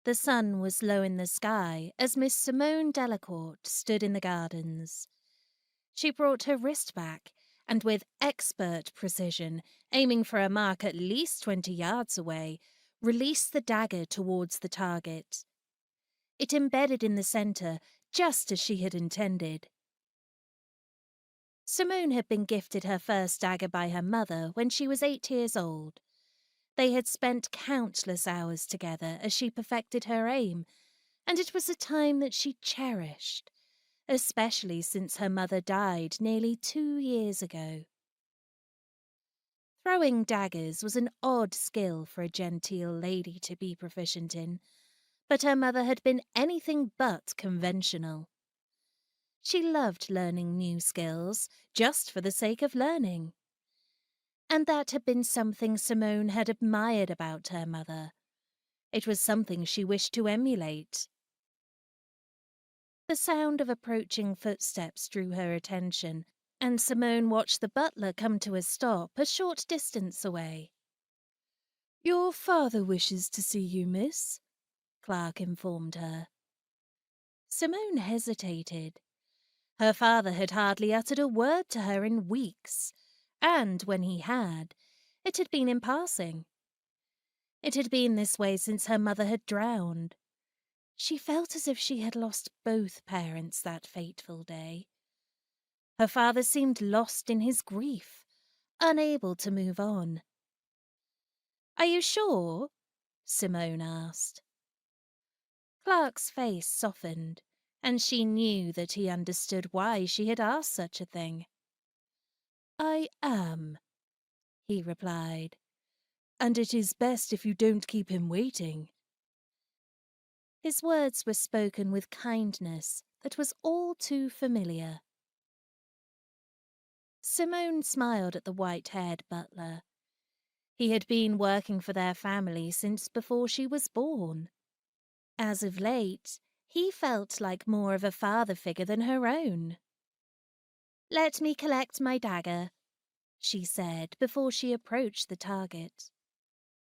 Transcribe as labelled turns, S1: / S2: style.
S1: The sun was low in the sky as Miss Simone Delacourt stood in the gardens. She brought her wrist back, and with expert precision, aiming for a mark at least 20 yards away, released the dagger towards the target. It embedded in the centre, just as she had intended. Simone had been gifted her first dagger by her mother when she was 8 years old. They had spent countless hours together as she perfected her aim, and it was a time that she cherished, especially since her mother died nearly 2 years ago. Throwing daggers was an odd skill for a genteel lady to be proficient in, but her mother had been anything but conventional. She loved learning new skills just for the sake of learning. And that had been something Simone had admired about her mother. It was something she wished to emulate. The sound of approaching footsteps drew her attention, and Simone watched the butler come to a stop a short distance away. "Your father wishes to see you, miss," Clark informed her. Simone hesitated. Her father had hardly uttered a word to her in weeks, and when he had, it had been in passing. It had been this way since her mother had drowned. She felt as if she had lost both parents that fateful day. Her father seemed lost in his grief, unable to move on. "Are you sure?" Simone asked. Clark's face softened, and she knew that he understood why she had asked such a thing. "I am," he replied, "and it is best if you don't keep him waiting." His words were spoken with kindness that was all too familiar. Simone smiled at the white-haired butler. He had been working for their family since before she was born. As of late, he felt like more of a father figure than her own. "Let me collect my dagger," she said before she approached the target.